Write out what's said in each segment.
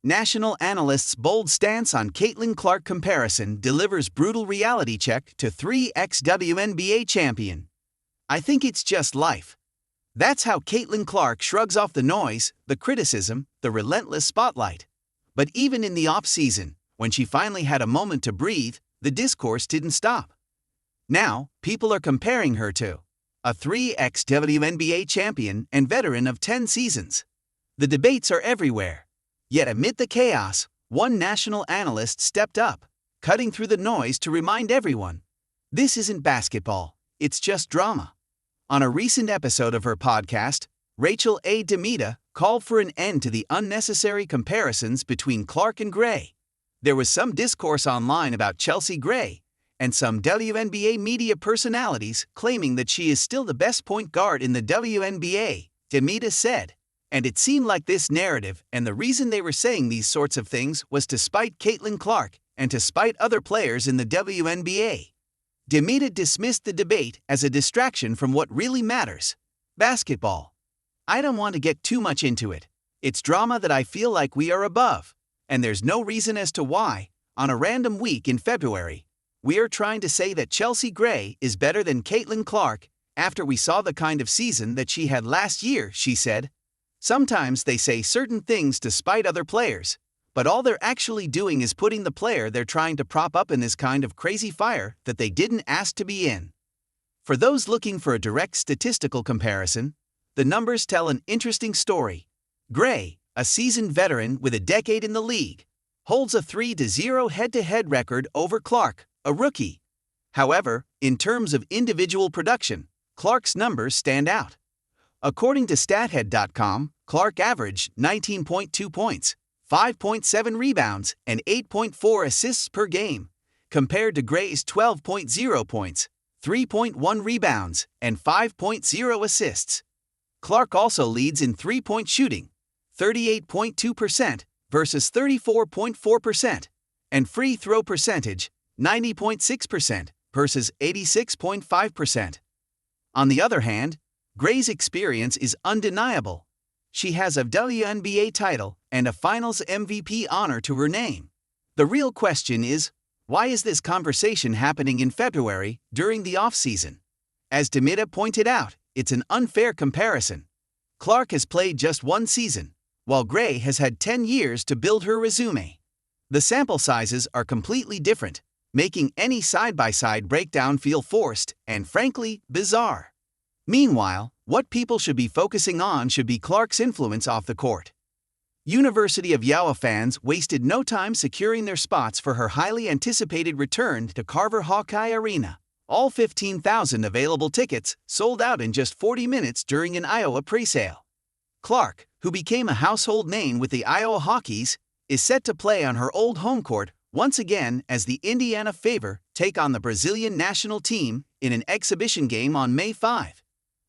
National Analyst's bold stance on Caitlin Clark comparison delivers brutal reality check to 3x WNBA champion. I think it's just life. That's how Caitlin Clark shrugs off the noise, the criticism, the relentless spotlight. But even in the offseason, when she finally had a moment to breathe, the discourse didn't stop. Now, people are comparing her to a 3x WNBA champion and veteran of 10 seasons. The debates are everywhere. Yet amid the chaos, one national analyst stepped up, cutting through the noise to remind everyone, this isn't basketball, it's just drama. On a recent episode of her podcast, Rachel A. Demita called for an end to the unnecessary comparisons between Clark and Gray. There was some discourse online about Chelsea Gray, and some WNBA media personalities claiming that she is still the best point guard in the WNBA, Demita said. And it seemed like this narrative and the reason they were saying these sorts of things was to spite Caitlin Clark and to spite other players in the WNBA. Demita dismissed the debate as a distraction from what really matters: basketball. I don't want to get too much into it. It's drama that I feel like we are above, and there's no reason as to why, on a random week in February, we are trying to say that Chelsea Gray is better than Caitlin Clark after we saw the kind of season that she had last year, she said. Sometimes they say certain things to spite other players, but all they're actually doing is putting the player they're trying to prop up in this kind of crazy fire that they didn't ask to be in. For those looking for a direct statistical comparison, the numbers tell an interesting story. Gray, a seasoned veteran with a decade in the league, holds a 3-0 head-to-head record over Clark, a rookie. However, in terms of individual production, Clark's numbers stand out. According to StatHead.com, Clark averaged 19.2 points, 5.7 rebounds, and 8.4 assists per game, compared to Gray's 12.0 points, 3.1 rebounds, and 5.0 assists. Clark also leads in three-point shooting, 38.2% versus 34.4%, and free throw percentage, 90.6% versus 86.5%. On the other hand, Gray's experience is undeniable. She has a WNBA title and a Finals MVP honor to her name. The real question is, why is this conversation happening in February during the offseason? As Demita pointed out, it's an unfair comparison. Clark has played just one season, while Gray has had 10 years to build her resume. The sample sizes are completely different, making any side-by-side breakdown feel forced and, frankly, bizarre. Meanwhile, what people should be focusing on should be Clark's influence off the court. University of Iowa fans wasted no time securing their spots for her highly anticipated return to Carver Hawkeye Arena. All 15,000 available tickets sold out in just 40 minutes during an Iowa presale. Clark, who became a household name with the Iowa Hawkeyes, is set to play on her old home court once again as the Indiana Fever take on the Brazilian national team in an exhibition game on May 5.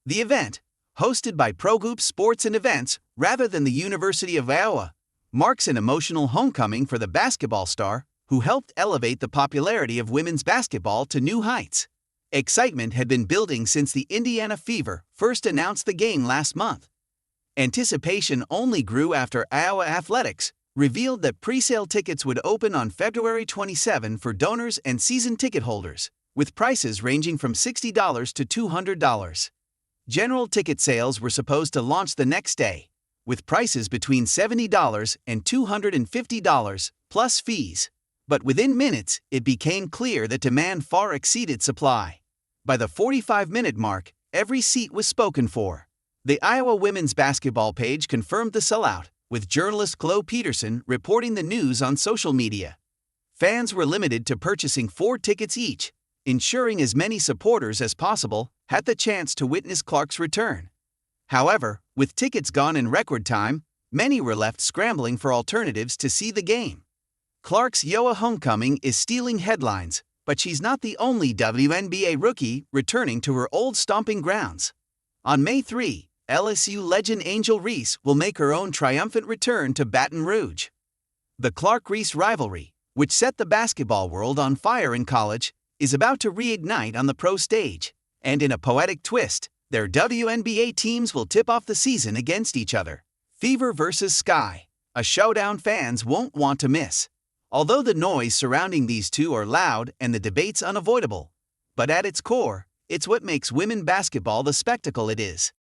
The event, hosted by ProGroup Sports and Events rather than the University of Iowa, marks an emotional homecoming for the basketball star who helped elevate the popularity of women's basketball to new heights. Excitement had been building since the Indiana Fever first announced the game last month. Anticipation only grew after Iowa Athletics revealed that presale tickets would open on February 27 for donors and season ticket holders, with prices ranging from $60 to $200. General ticket sales were supposed to launch the next day, with prices between $70 and $250 plus fees. But within minutes, it became clear that demand far exceeded supply. By the 45-minute mark, every seat was spoken for. The Iowa women's basketball page confirmed the sellout, with journalist Chloe Peterson reporting the news on social media. Fans were limited to purchasing 4 tickets each, ensuring as many supporters as possible had the chance to witness Clark's return. However, with tickets gone in record time, many were left scrambling for alternatives to see the game. Clark's Iowa homecoming is stealing headlines, but she's not the only WNBA rookie returning to her old stomping grounds. On May 3, LSU legend Angel Reese will make her own triumphant return to Baton Rouge. The Clark-Reese rivalry, which set the basketball world on fire in college, is about to reignite on the pro stage, and in a poetic twist, their WNBA teams will tip off the season against each other. Fever vs. Sky, A showdown fans won't want to miss. Although the noise surrounding these two are loud and the debates unavoidable, but at its core, it's what makes women basketball the spectacle it is.